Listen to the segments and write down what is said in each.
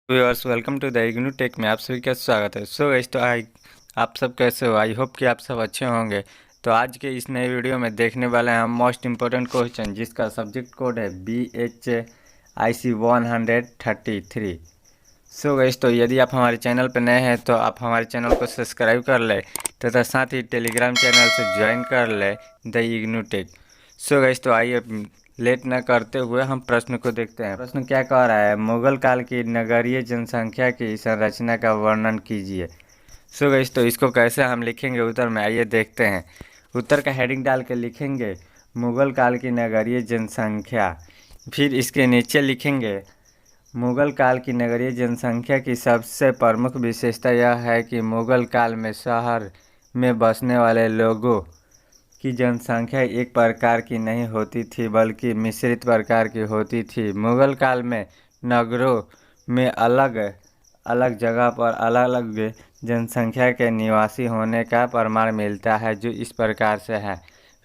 Viewers welcome to the IGNOU tech में आप सभी का स्वागत है। सो गाइस, तो आप सब कैसे हो? आई होप कि आप सब अच्छे होंगे। तो आज के इस नए वीडियो में देखने वाले हैं हम मोस्ट इम्पोर्टेंट क्वेश्चन, जिसका सब्जेक्ट कोड है BHIC 133। सो गाइस, तो यदि आप हमारे चैनल पर नए हैं तो आप हमारे चैनल को सब्सक्राइब कर ले तथा साथ ही टेलीग्राम चैनल से ज्वाइन कर ले the IGNOU tech. So guys, तो आइए लेट न करते हुए हम प्रश्न को देखते हैं। प्रश्न क्या कह रहा है? मुगल काल की नगरीय जनसंख्या की संरचना का वर्णन कीजिए। सो गाइस, तो इसको कैसे हम लिखेंगे उत्तर में, आइए देखते हैं। उत्तर का हेडिंग डाल के लिखेंगे मुगल काल की नगरीय जनसंख्या। फिर इसके नीचे लिखेंगे मुगल काल की नगरीय जनसंख्या की सबसे प्रमुख विशेषता यह है कि मुगल काल में शहर में बसने वाले लोगों की जनसंख्या एक प्रकार की नहीं होती थी, बल्कि मिश्रित प्रकार की होती थी। मुगल काल में नगरों में अलग अलग जगह पर अलग अलग जनसंख्या के निवासी होने का प्रमाण मिलता है, जो इस प्रकार से है।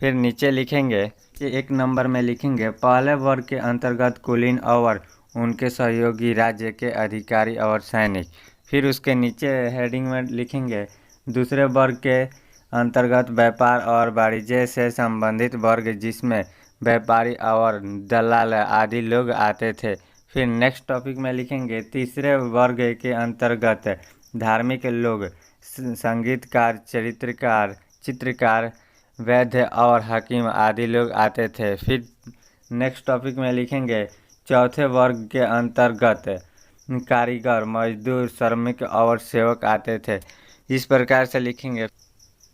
फिर नीचे लिखेंगे कि 1 नंबर में लिखेंगे पहले वर्ग के अंतर्गत कुलीन और उनके सहयोगी, राज्य के अधिकारी और सैनिक। फिर उसके नीचे हेडिंग में लिखेंगे दूसरे वर्ग के अंतर्गत व्यापार और वाणिज्य से संबंधित वर्ग, जिसमें व्यापारी और दलाल आदि लोग आते थे। फिर नेक्स्ट टॉपिक में लिखेंगे तीसरे वर्ग के अंतर्गत धार्मिक लोग, संगीतकार, चित्रकार, वैद्य और हकीम आदि लोग आते थे। फिर नेक्स्ट टॉपिक में लिखेंगे चौथे वर्ग के अंतर्गत कारीगर, मजदूर, श्रमिक और सेवक आते थे। इस प्रकार से लिखेंगे।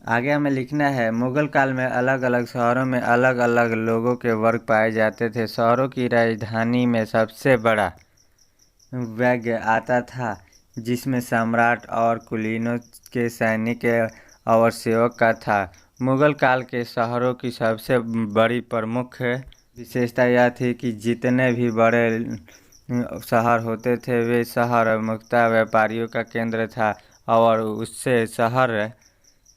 आगे हमें लिखना है मुगल काल में अलग अलग शहरों में अलग अलग लोगों के वर्ग पाए जाते थे। शहरों की राजधानी में सबसे बड़ा वर्ग आता था, जिसमें सम्राट और कुलीनों के सैनिक और सेवक का था। मुगल काल के शहरों की सबसे बड़ी प्रमुख विशेषता यह थी कि जितने भी बड़े शहर होते थे वे शहर मुख्यतः व्यापारियों का केंद्र था, और उससे शहर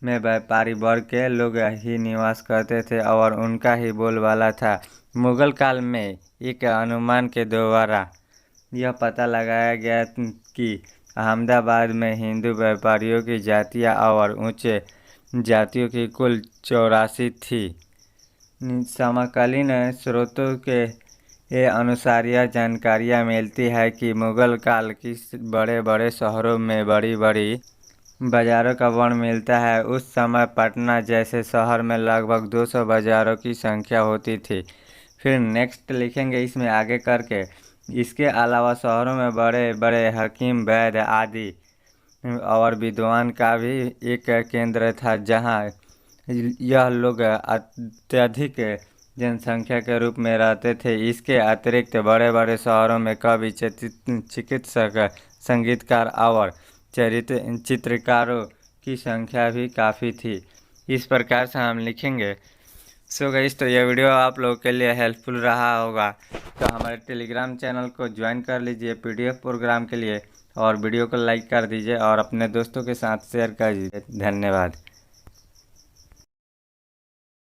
में व्यापारी वर्ग के लोग ही निवास करते थे और उनका ही बोलबाला था। मुगल काल में एक अनुमान के द्वारा यह पता लगाया गया कि अहमदाबाद में हिंदू व्यापारियों की जातियां और ऊंचे जातियों की कुल 84 थी। समकालीन स्रोतों के अनुसार यह जानकारियाँ मिलती है कि मुगल काल की बड़े बड़े शहरों में बड़ी बड़ी बाज़ारों का वर्ण मिलता है। उस समय पटना जैसे शहर में लगभग 200 बाज़ारों की संख्या होती थी। फिर नेक्स्ट लिखेंगे इसमें आगे करके, इसके अलावा शहरों में बड़े बड़े हकीम, वैद्य आदि और विद्वान का भी एक केंद्र था, जहां यह लोग अत्यधिक जनसंख्या के रूप में रहते थे। इसके अतिरिक्त बड़े बड़े शहरों में कवि, चिकित्सक, संगीतकार और चित्रकारों की संख्या भी काफ़ी थी। इस प्रकार से हम लिखेंगे। सो गाइस, तो यह वीडियो आप लोगों के लिए हेल्पफुल रहा होगा, तो हमारे टेलीग्राम चैनल को ज्वाइन कर लीजिए PDF प्रोग्राम के लिए, और वीडियो को लाइक कर दीजिए और अपने दोस्तों के साथ शेयर कर दीजिए। धन्यवाद।